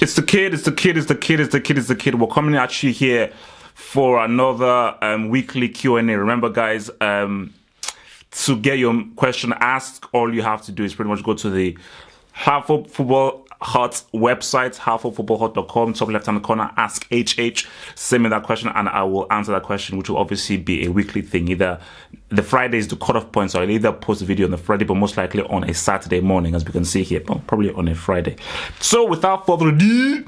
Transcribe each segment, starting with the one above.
It's the kid. We're coming at you here for another weekly Q&A. Remember, guys, to get your question asked, all you have to do is pretty much go to the Hartford Football Hut website, hartfordfootballhut.com, top left-hand corner, ask HH. Send me that question and I will answer that question, which will obviously be a weekly thing. Either the Friday is the cutoff point, so I'll either post a video on the Friday, but most likely on a Saturday morning, as we can see here, but probably on a Friday. So without further ado,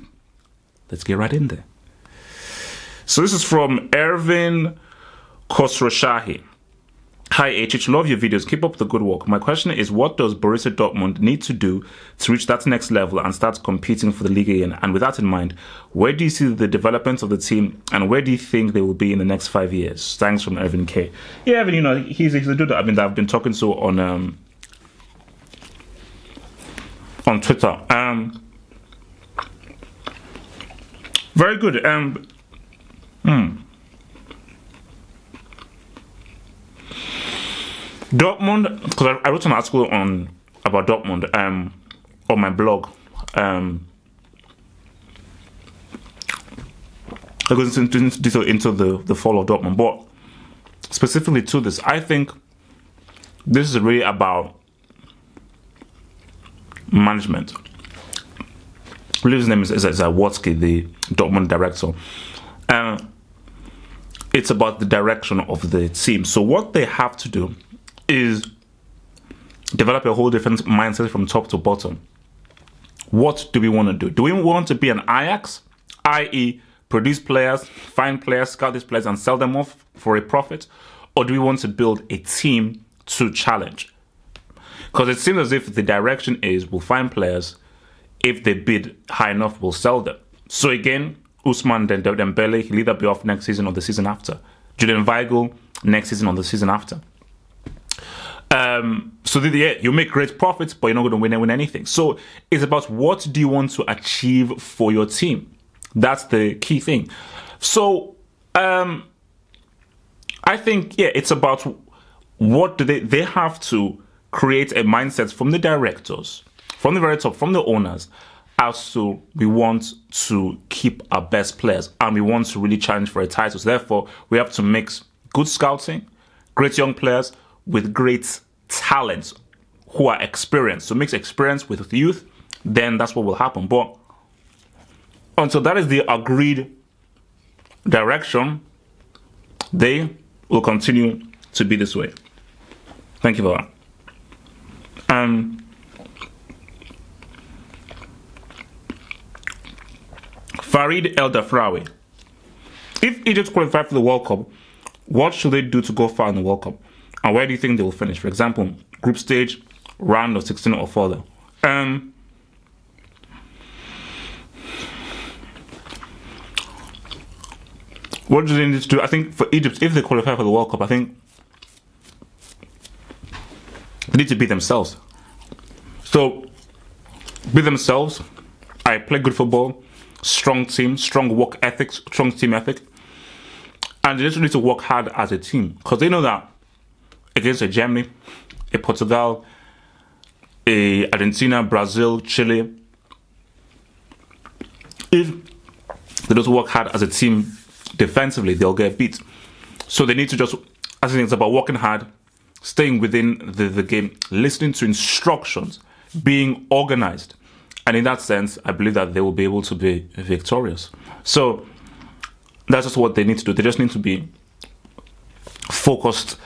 let's get right in there. So this is from Ervin Khosrowshahi. Hi HH, love your videos, keep up the good work. My question is, what does Borussia Dortmund need to do to reach that next level and start competing for the league again? And with that in mind, where do you see the development of the team and where do you think they will be in the next 5 years? Thanks, from Evan K. Yeah, Evan, you know, he's a dude that I've been talking to on Twitter. Very good. Dortmund, because I wrote an article about Dortmund on my blog. It goes into detail into the fall of Dortmund, but specifically to this, I think this is really about management. I believe his name is Zawodzki, the Dortmund director. It's about the direction of the team. So what they have to do is develop a whole different mindset from top to bottom. What do we want to do? Do we want to be an Ajax, i.e. produce players, find players, scout these players and sell them off for a profit? Or do we want to build a team to challenge? Because it seems as if the direction is we'll find players, if they bid high enough, we'll sell them. So again, Ousmane Dembele, he'll either be off next season or the season after. Julian Weigl, next season or the season after. So you make great profits, but you're not going to win anything. So it's about what do you want to achieve for your team. That's the key thing. So I think, yeah, it's about what do they have to create a mindset from the directors, from the very top, from the owners, as to we want to keep our best players and we want to really challenge for a title. So therefore, we have to mix good scouting, great young players with great talents who are experienced. So mix experience with youth, then that's what will happen. But until that is the agreed direction, they will continue to be this way. Thank you for that. Farid El Dafrawi. If Egypt qualify for the World Cup, what should they do to go far in the World Cup? And where do you think they will finish? For example, group stage, round of 16 or further. What do they need to do? I think for Egypt, if they qualify for the World Cup, I think they need to be themselves. So, be themselves. I play good football, strong team, strong work ethic, strong team ethic. And they just need to work hard as a team. Because they know that against a Germany, a Portugal, a Argentina, Brazil, Chile, if they don't work hard as a team defensively, they'll get beat. So they need to just, I think it's about working hard, staying within the game, listening to instructions, being organized. And in that sense, I believe that they will be able to be victorious. So that's just what they need to do. They just need to be focused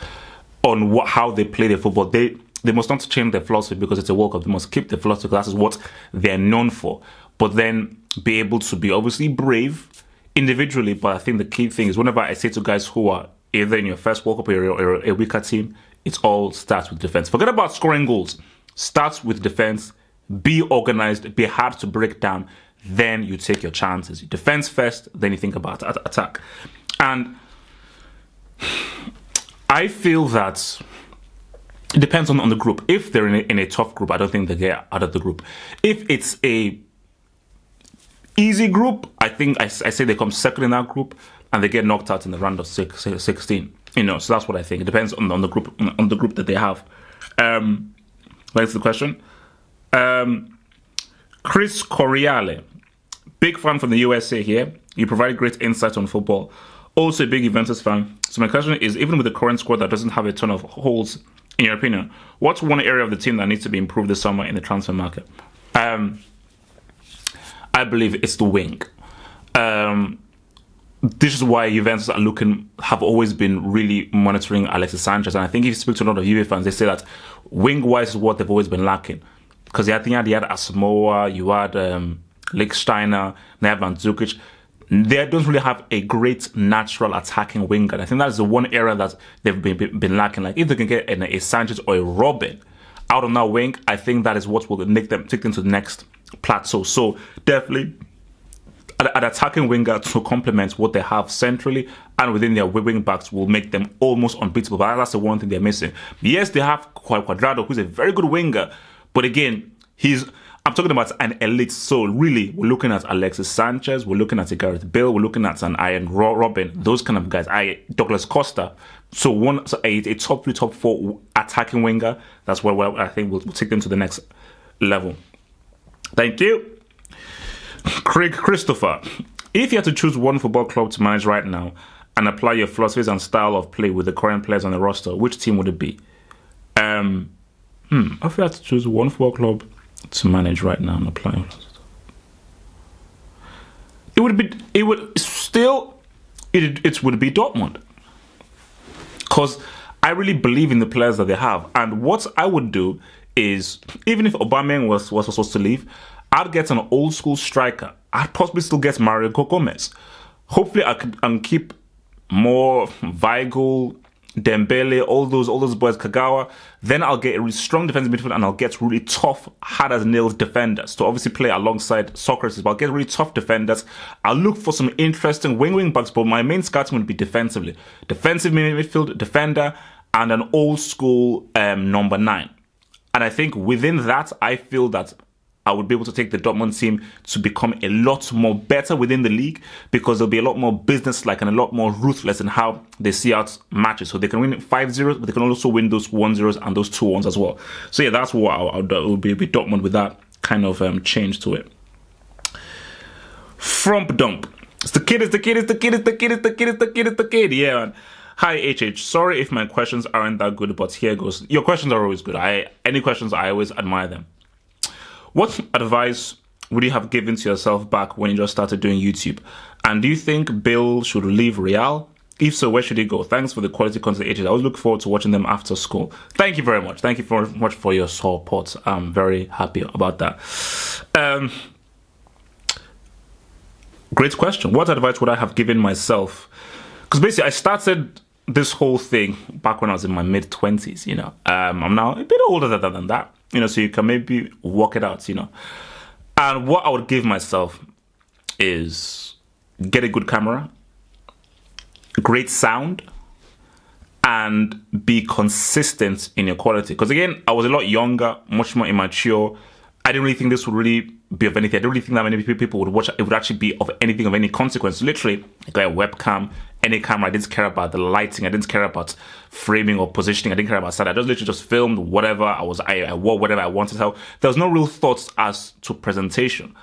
on how they play their football. They must not change their philosophy because it's a World Cup. They must keep their philosophy because that's what they're known for. But then be able to be obviously brave individually. But I think the key thing is whenever I say to guys who are either in your first World Cup or a weaker team, it all starts with defense. Forget about scoring goals. Starts with defense. Be organized. Be hard to break down. Then you take your chances. You defense first, then you think about attack. And I feel that it depends on the group. If they're in a tough group, I don't think they get out of the group. If it's a easy group, I think I say they come second in that group and they get knocked out in the round of 16. You know, so that's what I think. It depends on the group that they have. That's the question. Chris Coriale. Big fan from the USA here. You provide great insight on football. Also a big Juventus fan. So my question is, even with the current squad that doesn't have a ton of holes, in your opinion, what's one area of the team that needs to be improved this summer in the transfer market? I believe it's the wing. This is why Juventus have always been really monitoring Alexis Sanchez. And I think if you speak to a lot of Juve fans, they say that wing-wise is what they've always been lacking. Because you had Asamoah, you had Lichtsteiner, now you have Mandzukic. They don't really have a great natural attacking winger. And I think that's the one area that they've been lacking. Like if they can get a Sanchez or a Robin out on that wing, I think that is what will take them to the next plateau. So definitely an attacking winger to complement what they have centrally and within their wing backs will make them almost unbeatable. But that's the one thing they're missing. Yes, they have Cuadrado, who's a very good winger, but again, I'm talking about an elite. So really, we're looking at Alexis Sanchez, we're looking at a Gareth Bale, we're looking at an Arjen Robben, those kind of guys. Douglas Costa. So a top 3, top 4 attacking winger. That's where I think we'll take them to the next level. Thank you. Craig Christopher, if you had to choose one football club to manage right now and apply your philosophies and style of play with the current players on the roster, which team would it be? If you had to choose one football club to manage right now and apply, it would be Dortmund, because I really believe in the players that they have. And what I would do is, even if Aubameyang was supposed to leave, I'd get an old school striker. I'd possibly still get Mario Gomez. Hopefully I can keep more Weigl, Dembele, all those boys, Kagawa. Then I'll get a really strong defensive midfield and I'll get really tough, hard as nails defenders to obviously play alongside Socrates. But I'll get really tough defenders. I'll look for some interesting wing backs, but my main scouting would be defensively. Defensive midfield, defender, and an old school number 9. And I think within that, I feel that I would be able to take the Dortmund team to become a lot more better within the league, because they'll be a lot more business-like and a lot more ruthless in how they see out matches. So they can win 5-0, but they can also win those 1-0s and those 2-1s as well. So yeah, that's what I would be with Dortmund, with that kind of change to it. Frump dump. It's the kid. Yeah, man. Hi, HH. Sorry if my questions aren't that good, but here goes. Your questions are always good. Any questions, I always admire them. What advice would you have given to yourself back when you just started doing YouTube? And do you think Bale should leave Real? If so, where should he go? Thanks for the quality content, HH. I always look forward to watching them after school. Thank you very much. Thank you very much for your support. I'm very happy about that. Great question. What advice would I have given myself? Because basically, I started this whole thing back when I was in my mid-20s, you know. I'm now a bit older than that, you know, so you can maybe work it out, you know. And what I would give myself is get a good camera, great sound, and be consistent in your quality. Because again, I was a lot younger, much more immature. I didn't really think this would really be of anything. I don't really think that many people would watch it. It would actually be of anything of any consequence. Literally, I got a webcam, any camera. I didn't care about the lighting. I didn't care about framing or positioning. I didn't care about that. I just filmed whatever I wore whatever I wanted. So there was no real thoughts as to presentation.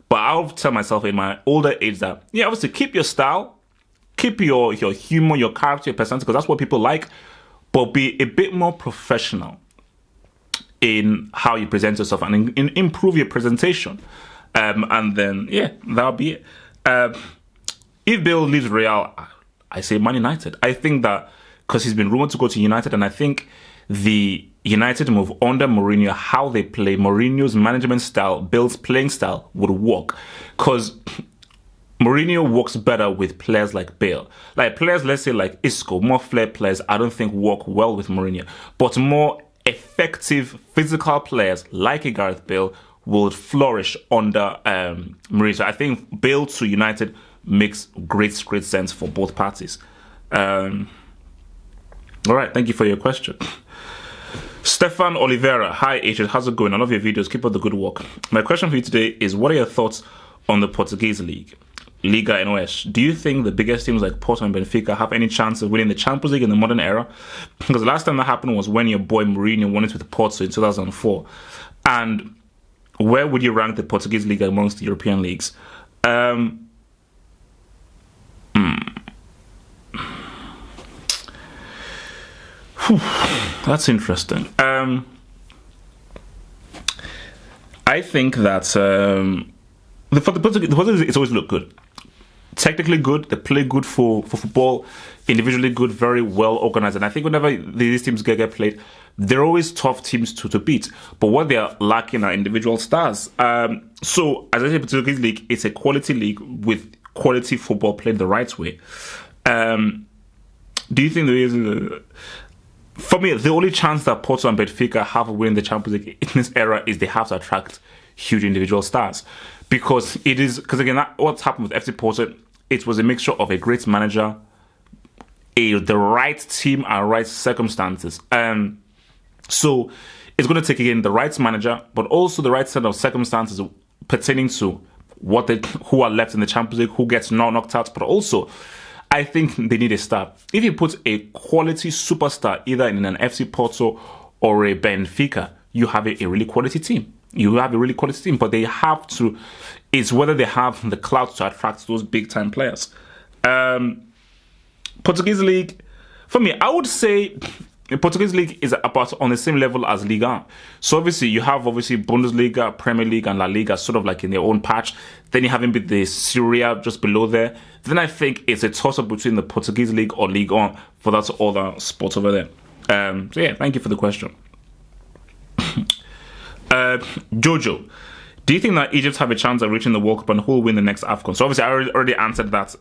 But I'll tell myself in my older age that, yeah, obviously keep your style, keep your humor, your character, your personality, because that's what people like, but be a bit more professional in how you present yourself and improve your presentation. And then, yeah, that'll be it. If Bale leaves Real, I say Man United. I think that because he's been rumored to go to United, and I think the United move under Mourinho, how they play, Mourinho's management style, Bale's playing style would work. Because Mourinho works better with players like Bale. Like players, let's say like Isco, more flair players, I don't think work well with Mourinho. But more effective physical players like a Gareth Bale would flourish under Mourinho. So I think Bale to United makes great sense for both parties. All right, thank you for your question. Stefan Oliveira, hi H, how's it going? I love your videos, keep up the good work. My question for you today is, what are your thoughts on the Portuguese league, Liga NOS? Do you think the biggest teams like Porto and Benfica have any chance of winning the Champions League in the modern era? Because the last time that happened was when your boy Mourinho won it with Porto in 2004. And where would you rank the Portuguese league amongst the European leagues? That's interesting. I think that for the Portuguese, it's always looked good. Technically good, they play good for football, individually good, very well organized. And I think whenever these teams get played, they're always tough teams to beat. But what they're lacking are individual stars. So, as I said, Portuguese league, it's a quality league with quality football played the right way. Do you think there is... For me, the only chance that Porto and Benfica have of winning the Champions League in this era is they have to attract huge individual stars. Because again, what's happened with FC Porto, it was a mixture of a great manager, the right team, and right circumstances. So it's going to take, again, the right manager, but also the right set of circumstances pertaining to who are left in the Champions League, who gets knocked out, but also I think they need a star. If you put a quality superstar either in an FC Porto or a Benfica, you have a really quality team. You have a really quality team, but they have to. It's whether they have the clout to attract those big time players. Portuguese league, for me, I would say the Portuguese league is about on the same level as Liga. So obviously you have Bundesliga, Premier League, and La Liga sort of like in their own patch. Then you have in the Serie A just below there. Then I think it's a toss up between the Portuguese league or Ligue 1 for that other spot over there. So yeah, thank you for the question. Jojo, do you think that Egypt have a chance of reaching the World Cup and who will win the next AFCON? So obviously I already answered that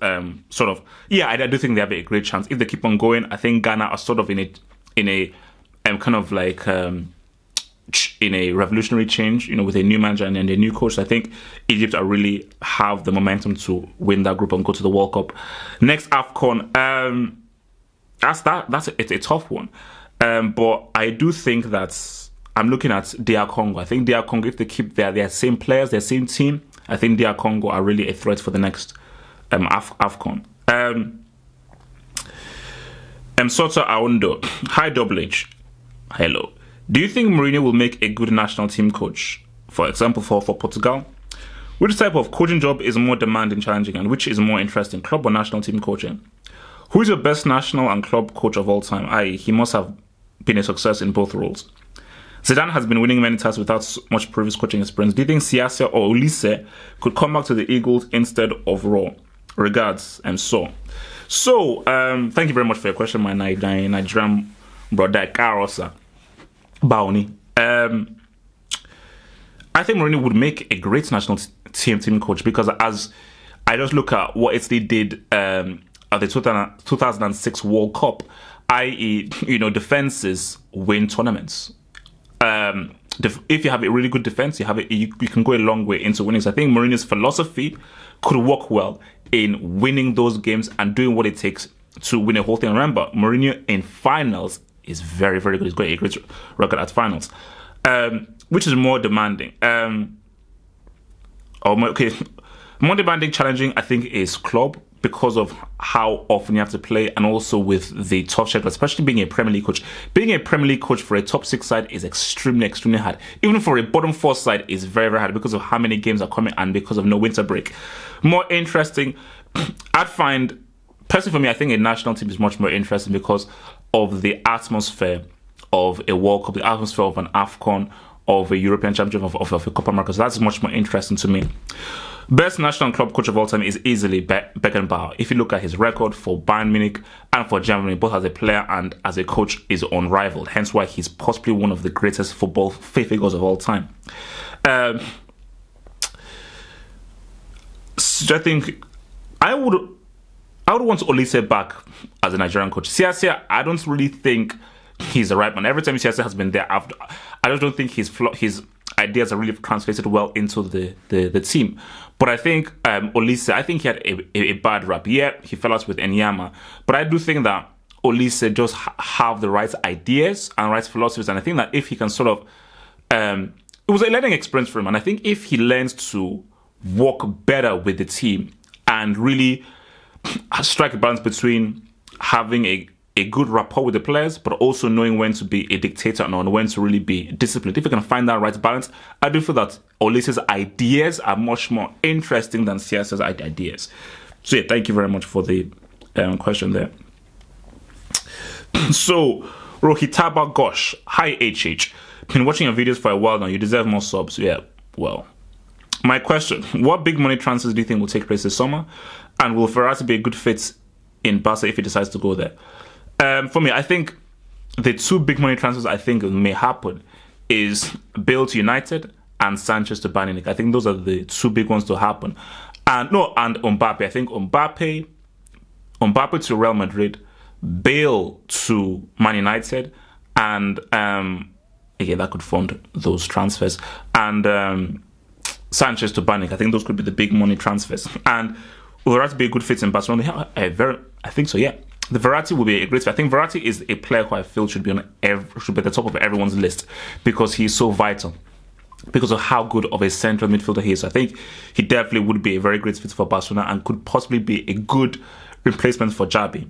sort of. Yeah, I do think they have a great chance. If they keep on going, I think Ghana are sort of in a kind of like in a revolutionary change, with a new manager and a new coach. I think Egypt are really have the momentum to win that group and go to the World Cup. Next AFCON, that's a tough one. But I do think that I'm looking at DR Congo. I think DR Congo, if they keep their same players, their same team, I think DR Congo are really a threat for the next AFCON. Soto Aundo. Hi, Double H. Hello. Do you think Mourinho will make a good national team coach? For example, for Portugal? Which type of coaching job is more demanding, challenging, and which is more interesting, club or national team coaching? Who is your best national and club coach of all time? He must have been a success in both roles. Zidane has been winning many titles without much previous coaching experience. Do you think Siasia or Olise could come back to the Eagles instead of Raw? Regards, and so. So, thank you very much for your question, my Nigerian brother, Karosa Baoni. I think Mourinho would make a great national team coach because as I just look at what Italy did at the 2006 World Cup, i.e., defenses win tournaments. If you have a really good defense, you can go a long way into winning. So I think Mourinho's philosophy could work well in winning those games and doing what it takes to win a whole thing. Remember, Mourinho in finals is very, very good. He's got a great record at finals, which is more demanding. More demanding, challenging, I think, is club because of how often you have to play and also with the tough schedule, especially being a Premier League coach. Being a Premier League coach for a top 6 side is extremely, extremely hard. Even for a bottom 4 side is very, very hard because of how many games are coming and because of no winter break. More interesting, I'd find, personally for me, I think a national team is much more interesting because of the atmosphere of a World Cup, the atmosphere of an AFCON, of a European Championship, of a Copa America. So that's much more interesting to me. Best national club coach of all time is easily Beckenbauer. If you look at his record for Bayern Munich and for Germany, both as a player and as a coach, is unrivaled. Hence why he's possibly one of the greatest football figures of all time. So I think I would want Olise back as a Nigerian coach. Siasia, I don't really think he's the right man. Every time Siasia has been there, I just don't think his ideas are really translated well into the team. But I think Olise, I think he had a bad rap. Yeah, he fell out with Enyama. But I do think that Olise does have the right ideas and right philosophies. And I think that if he can sort of... it was a learning experience for him. And I think if he learns to work better with the team and really strike a balance between having a a good rapport with the players, but also knowing when to be a dictator and when to really be disciplined. If you can find that right balance, I do feel that Olise's ideas are much more interesting than CS's ideas. So yeah, thank you very much for the question there. So, Rohitaba Gosh, hi HH. Been watching your videos for a while now. You deserve more subs. Yeah, well. My question, what big money transfers do you think will take place this summer? And will Verratti be a good fit in Barca if he decides to go there? For me, I think the two big money transfers I think may happen is Bale to United and Sanchez to Bayern Munich. I think those are the two big ones to happen. And Mbappe. I think Mbappe to Real Madrid, Bale to Man United, and again that could fund those transfers. And Sanchez to Bayern Munich. I think those could be the big money transfers. And will Verratti be a good fit in Barcelona? I think so, yeah. The Verratti will be a great fit. I think Verratti is a player who I feel should be at the top of everyone's list because he's so vital, because of how good of a central midfielder he is. I think he definitely would be a very great fit for Barcelona and could possibly be a good replacement for Xavi.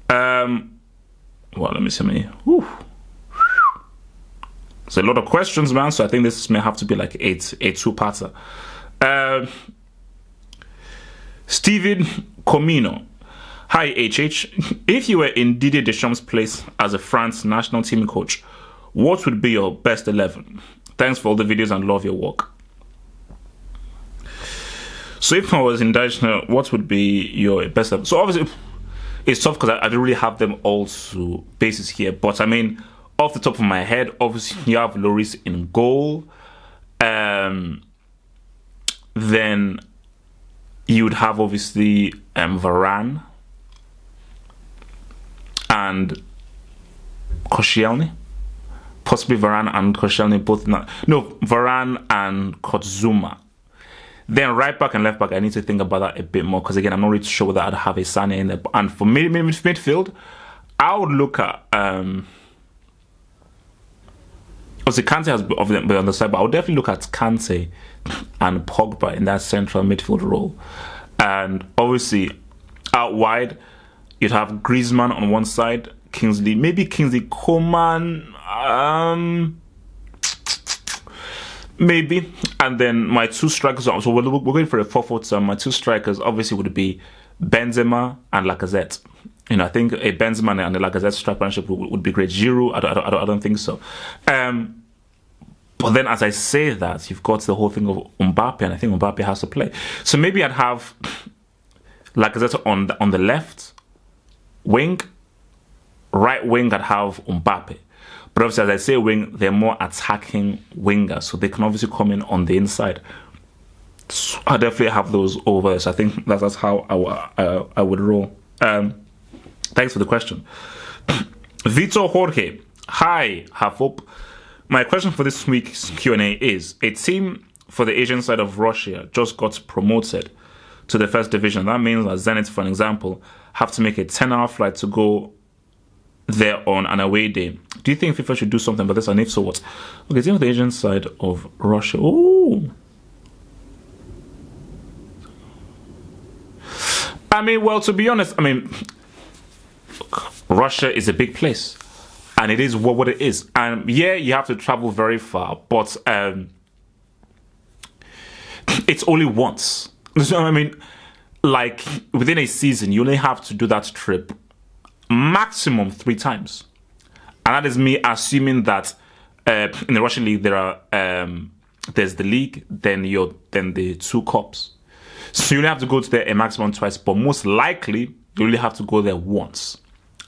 Well, let me see. It's a lot of questions, man. So I think this may have to be like a two-parter. Steven Comino. Hi, HH. If you were in Didier Deschamps' place as a France national team coach, what would be your best 11? Thanks for all the videos and love your work. So if I was in Deschamps, what would be your best 11? So obviously, it's tough because I don't really have them all to basis here. But I mean, off the top of my head, obviously you have Lloris in goal. Then you would have obviously Varane and Koscielny. Possibly Varane and Koscielny both not. No, Varane and Kotzuma. Then right back and left back, I need to think about that a bit more because again, I'm not really sure whether I'd have a Sané in there. And for midfield, I would look at obviously Kante has been on the side, but I would definitely look at Kante and Pogba in that central midfield role. And obviously out wide, you'd have Griezmann on one side, maybe Kingsley Coman, maybe. And then my two strikers, so we're going for a 4-4-2. My two strikers obviously would be Benzema and Lacazette. You know, I think a Benzema and a Lacazette strike partnership would be great. Giroud, I don't think so. But then as I say that, you've got the whole thing of Mbappe, and I think Mbappe has to play. So maybe I'd have Lacazette on the left wing. Right wing, I'd have Mbappe. But obviously, as I say wing, they're more attacking wingers, so they can obviously come in on the inside. So I definitely have those over. So I think that's how I would roll. Thanks for the question. Vitor Jorge. Hi, Hafop. My question for this week's Q&A is, a team for the Asian side of Russia just got promoted to the first division. That means that Zenit, for an example, have to make a 10-hour flight to go there on an away day. Do you think FIFA should do something about this? And if so, what? Okay, team for the Asian side of Russia. Ooh. I mean, well, to be honest, I mean, Russia is a big place. And it is what it is. And yeah, you have to travel very far, but it's only once. So, I mean, like within a season, you only have to do that trip maximum 3 times. And that is me assuming that in the Russian league, there are there's the league, then the 2 cups. So you only have to go to there a maximum twice, but most likely you only have to go there once.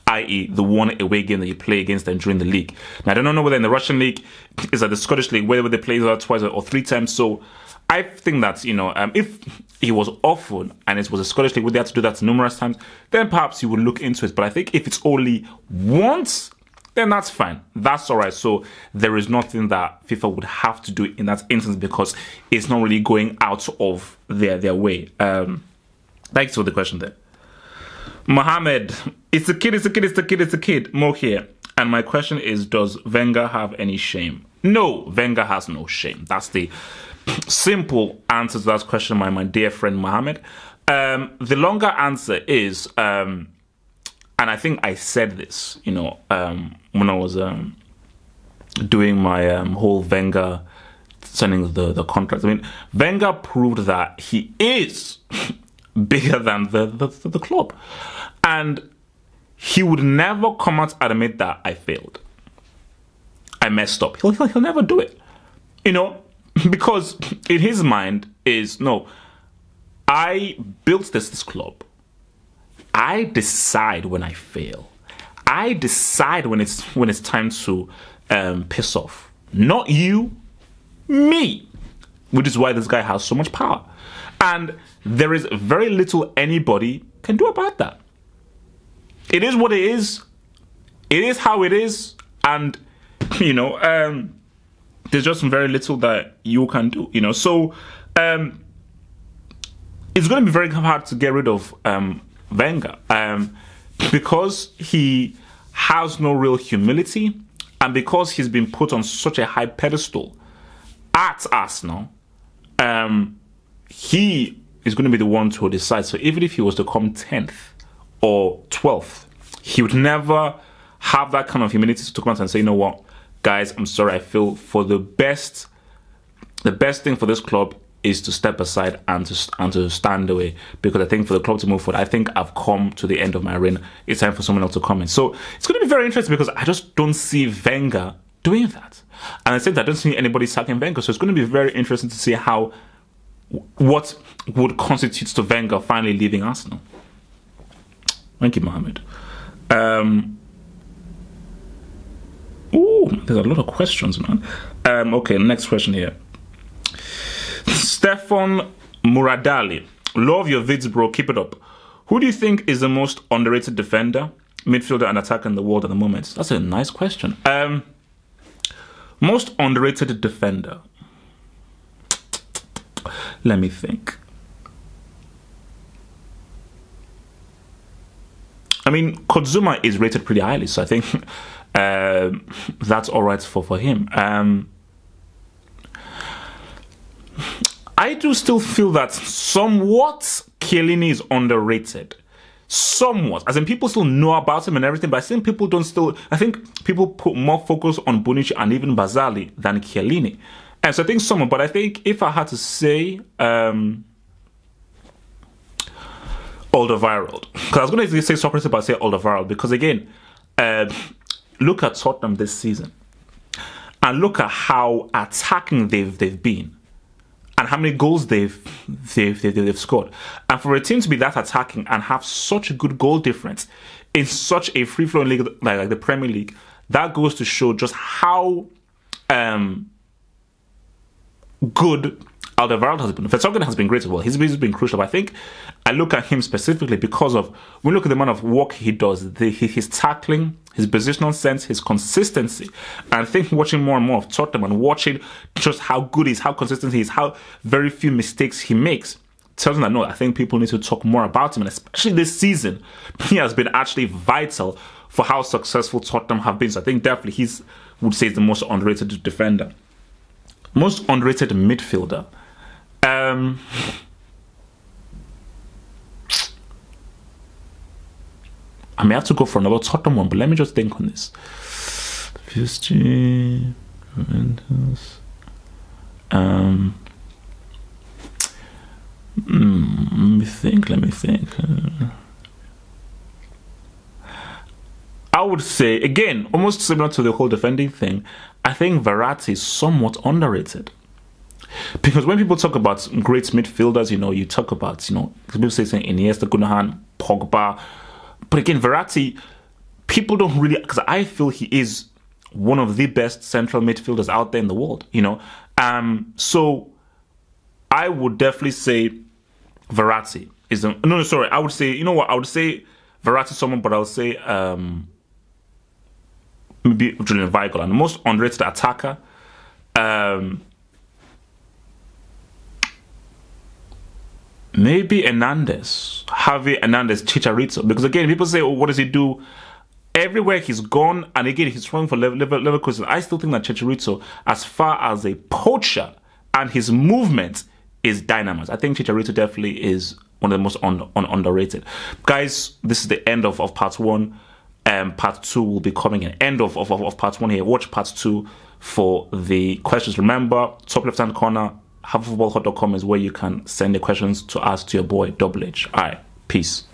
I.e. the one away game that you play against them during the league. Now, I don't know whether in the Russian league, is that the Scottish league, whether they play that twice or 3 times. So I think that, you know, if he was offered and it was a Scottish league where they had to do that numerous times, then perhaps you would look into it. But I think if it's only once, then that's fine. That's all right. So there is nothing that FIFA would have to do in that instance because it's not really going out of their way. Thanks for the question there. Mohammed, it's a kid. More here. And my question is, does Wenger have any shame? No, Wenger has no shame. That's the simple answer to that question, my dear friend Mohammed. The longer answer is, and I think I said this, you know, when I was doing my whole Wenger signing the contract. I mean, Wenger proved that he is bigger than the club, and he would never come out and admit that I failed, I messed up. He'll never do it, you know, because in his mind is, no, I built this club. I decide when I fail. I decide when it's time to piss off. Not you, me. Which is why this guy has so much power. And there is very little anybody can do about that. It is what it is. It is how it is. And, you know, there's just very little that you can do, you know. So, it's going to be very hard to get rid of Wenger because he has no real humility, and because he's been put on such a high pedestal at Arsenal, he is going to be the one to decide. So even if he was to come 10th or 12th, he would never have that kind of humility to come out and say, you know what, guys, I'm sorry, I feel for the best thing for this club is to step aside and to stand away, because I think for the club to move forward, I think I've come to the end of my reign. It's time for someone else to come in. So it's going to be very interesting because I just don't see Wenger doing that. And I said that I don't see anybody sacking Wenger. So it's going to be very interesting to see what would constitute to Wenger finally leaving Arsenal. Thank you, Mohammed. Ooh, there's a lot of questions, man. Okay, next question here. Stefan Muradali. Love your vids, bro. Keep it up. Who do you think is the most underrated defender, midfielder, and attacker in the world at the moment? That's a nice question. Most underrated defender. Let me think. I mean, Kozuma is rated pretty highly, so I think that's all right for him. I do still feel that somewhat Chiellini is underrated. Somewhat. As in, people still know about him and everything, but I think people don't still... I think people put more focus on Bonucci and even Barzagli than Chiellini. And so I think somewhat, but I think if I had to say... Alderweireld. Because I was going to say Socrates, but I say Alderweireld. Because again, look at Tottenham this season. And look at how attacking they've been. And how many goals they've scored. And for a team to be that attacking and have such a good goal difference in such a free-flowing league like the Premier League, that goes to show just how good Alderweireld has been. Vertonghen has been great as well. He's been crucial. But I think I look at him specifically because of, when you look at the amount of work he does, his tackling, his positional sense, his consistency. And I think watching more and more of Tottenham and watching just how good he is, how consistent he is, how very few mistakes he makes, tells me that no, I think people need to talk more about him. And especially this season, he has been actually vital for how successful Tottenham have been. So I think definitely would say he's the most underrated defender. Most underrated midfielder. I may have to go for another Tottenham one, but let me just think on this. PSG, Juventus. Let me think. I would say, again, almost similar to the whole defending thing, I think Verratti is somewhat underrated. Because when people talk about great midfielders, you know, you talk about, you know, people say Iniesta, Gundogan, Pogba. But again, Verratti, people don't really, because I feel he is one of the best central midfielders out there in the world, you know. So I would definitely say Verratti is the, no, sorry, I would say, you know what, I would say Verratti someone, but I would say maybe Julian Weigl. And the most underrated attacker, maybe Hernandez, Javi Hernandez, Chicharito. Because again, people say, oh, what does he do? Everywhere he's gone, and again, he's throwing for Leverkusen. I still think that Chicharito, as far as a poacher and his movement, is Dynamite. I think Chicharito definitely is one of the most underrated. Guys, this is the end of part 1. Part 2 will be coming in. End of part 1 here. Watch part 2 for the questions. Remember, top left-hand corner, havefootballhot.com is where you can send the questions to ask to your boy, Double H. All right, peace.